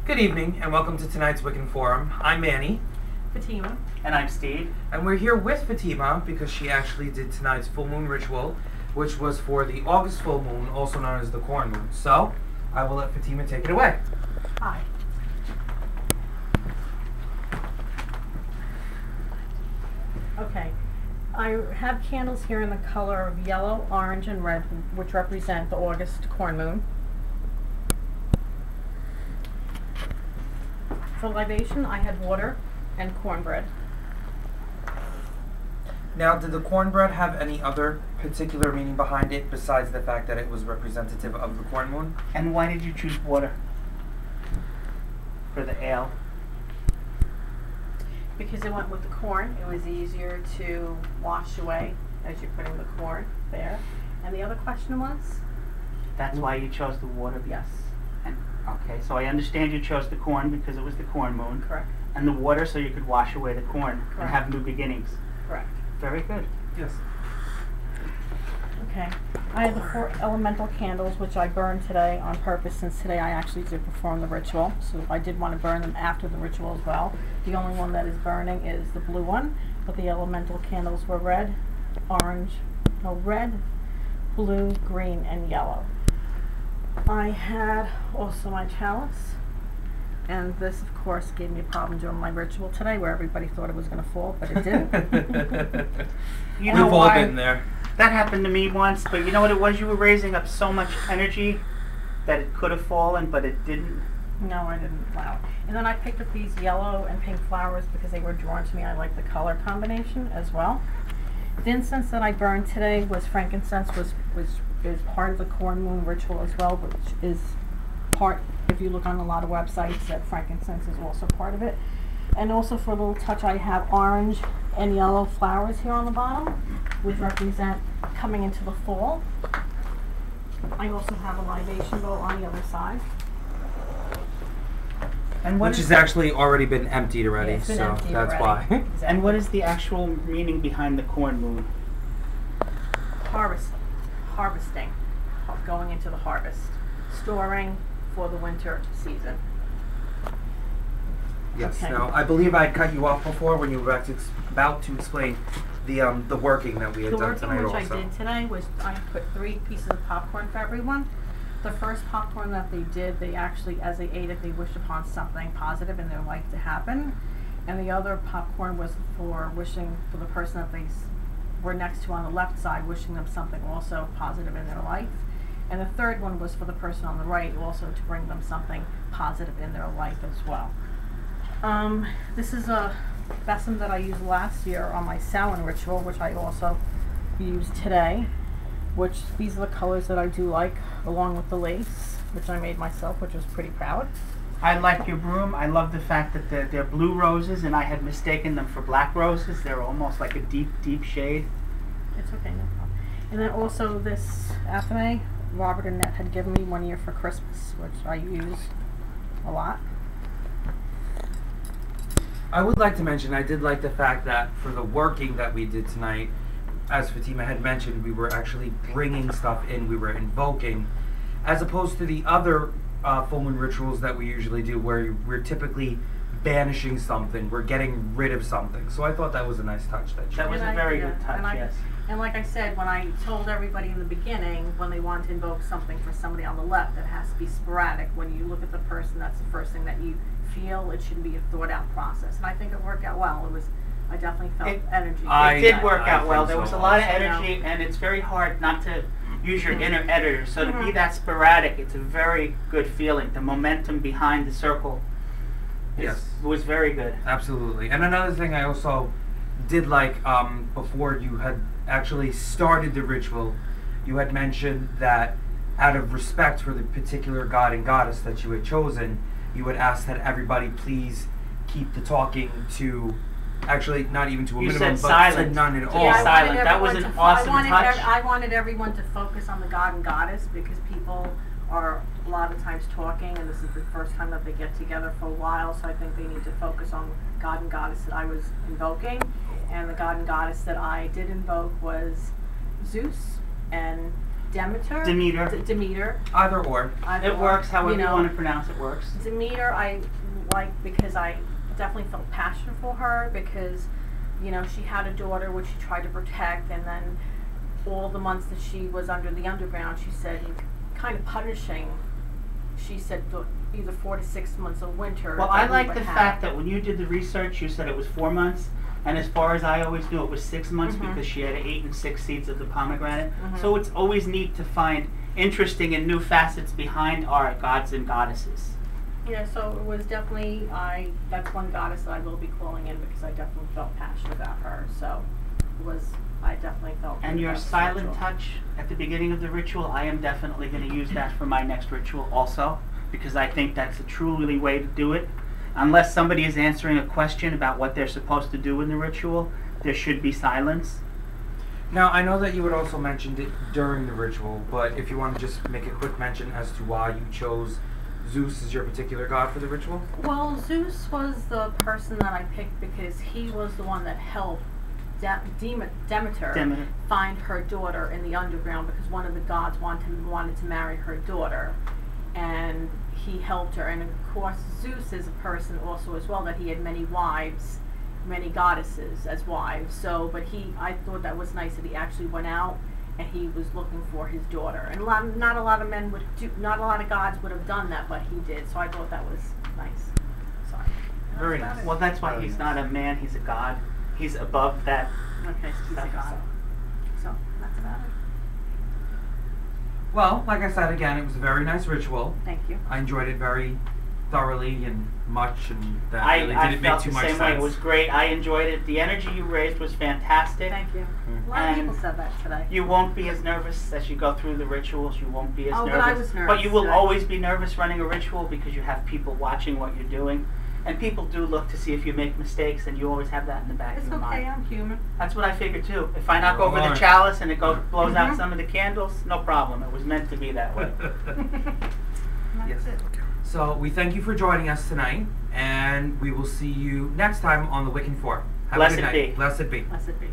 Good evening, and welcome to tonight's Wiccan Forum. I'm Manny. Fatima. And I'm Steve. And we're here with Fatima because she actually did tonight's full moon ritual, which was for the August full moon, also known as the corn moon. So, I will let Fatima take it away. Hi. Okay. I have candles here in the color of yellow, orange, and red, which represent the August corn moon. For libation, I had water and cornbread. Now, did the cornbread have any other particular meaning behind it besides the fact that it was representative of the corn moon? And why did you choose water for the ale? Because it went with the corn, it was easier to wash away as you're putting the corn there. And the other question was? That's why you chose the water? Yes. And, okay, so I understand you chose the corn because it was the corn moon. Correct. And the water so you could wash away the corn Correct. and have new beginnings. Correct. Very good. Yes. Okay. I have the 4 elemental candles, which I burned today on purpose, since today I actually did perform the ritual. So I did want to burn them after the ritual as well. The only one that is burning is the blue one, but the elemental candles were red, blue, green, and yellow. I had also my chalice, and this, of course, gave me a problem during my ritual today, where everybody thought it was going to fall, but it didn't. You know We've all why? been there. That happened to me once, but you know what it was? You were raising up so much energy that it could have fallen, but it didn't. No, I didn't. Wow. And then I picked up these yellow and pink flowers because they were drawn to me. I like the color combination as well. The incense that I burned today was frankincense, is part of the corn moon ritual as well, which is part, if you look on a lot of websites, that frankincense is also part of it. And also for a little touch, I have orange and yellow flowers here on the bottom, which represent coming into the fall. I also have a libation bowl on the other side. And what Which is has actually already been emptied already, Yeah, it's been so emptied that's already. why. Exactly. And what is the actual meaning behind the corn moon? Harvesting, going into the harvest, storing for the winter season. Yes. Okay. Now, I believe I cut you off before when you were about to explain the working that we had The done working tonight which also. I did today was I put 3 pieces of popcorn for everyone. The first popcorn that they did, they actually, as they ate it, they wished upon something positive in their life to happen. And the other popcorn was for wishing for the person that they were next to on the left side, wishing them something also positive in their life. And the third one was for the person on the right, also to bring them something positive in their life as well. This is a besom that I used last year on my Samhain ritual, which I also used today. Which these are the colors that I do like, along with the lace, which I made myself, which was pretty proud. I like your broom. I love the fact that they're blue roses, and I had mistaken them for black roses. They're almost like a deep, deep shade. It's okay, no problem. And then also this Fatime, Robert and Annette had given me one year for Christmas, which I use a lot. I would like to mention, I did like the fact that for the working that we did tonight, as Fatima had mentioned, we were actually bringing stuff in, we were invoking, as opposed to the other full moon rituals that we usually do, where we're typically banishing something, we're getting rid of something. So I thought that was a nice touch that you That was And a I- very yeah, good touch, and yes. And like I said, when I told everybody in the beginning, when they want to invoke something for somebody on the left, it has to be sporadic. When you look at the person, that's the first thing that you feel. It should be a thought out process. And I think it worked out well. I definitely felt energy. It did work I out well. think There was so a lot of also. energy, and it's very hard not to use your inner editor. So to be that sporadic, it's a very good feeling. The momentum behind the circle was very good. Absolutely. And another thing I also did like, before you had actually started the ritual, you had mentioned that out of respect for the particular god and goddess that you had chosen, you would ask that everybody please keep the talking to, actually not even to a You minimum, said but silent. to none at all. Yeah, I wanted silent. That was everyone an to awesome touch. I wanted everyone to focus on the god and goddess, because people are a lot of times talking, and this is the first time that they get together for a while, so I think they need to focus on god and goddess that I was invoking. And the god and goddess that I did invoke was Zeus and Demeter. Demeter. Either or. Either It or, works however you know. want to pronounce it works. Demeter, I like because I definitely felt passion for her because, you know, she had a daughter which she tried to protect, and then all the months that she was under the underground, she said, kind of punishing. She said either 4 to 6 months of winter. Well, I like the fact that when you did the research, you said it was 4 months, and as far as I always knew, it was 6 months because she had 8 and 6 seeds of the pomegranate. So it's always neat to find interesting and new facets behind our gods and goddesses. Yeah, so it was definitely, that's one goddess that I will be calling in because I definitely felt passionate about her. So I definitely felt. And your silent touch at the beginning of the ritual, I am definitely going to use that for my next ritual also, because I think that's a truly way to do it. Unless somebody is answering a question about what they're supposed to do in the ritual, there should be silence. Now, I know that you had also mentioned it during the ritual, but if you want to just make a quick mention as to why you chose Zeus as your particular god for the ritual? Well, Zeus was the person that I picked because he was the one that helped Demeter find her daughter in the underground because one of the gods wanted to marry her daughter, and he helped her. And of course, Zeus is a person also as well that he had many wives, many goddesses as wives. So, but I thought that was nice that he actually went out and he was looking for his daughter. And not a lot of men would do, not a lot of gods would have done that, but he did. So I thought that was nice. Sorry. Very nice. Well, that's why he's not a man; he's a god. He's above that. Okay, so he's a god. So that's about it. Well, like I said again, it was a very nice ritual. Thank you. I enjoyed it very thoroughly and much, and that I really didn't make felt too the much same sense. way. It was great. I enjoyed it. The energy you raised was fantastic. Thank you. A lot of people said that today. You won't be as nervous as you go through the rituals. You won't be as nervous. But I was nervous. But you will always be nervous running a ritual because you have people watching what you're doing. And people do look to see if you make mistakes, and you always have that in the back of your mind. It's okay, I'm human. That's what I figured too. If I knock over the chalice and it blows out some of the candles, no problem. It was meant to be that way. Yes. So we thank you for joining us tonight, and we will see you next time on the Wiccan 4. Have a good night. Blessed be. Blessed be. Blessed be.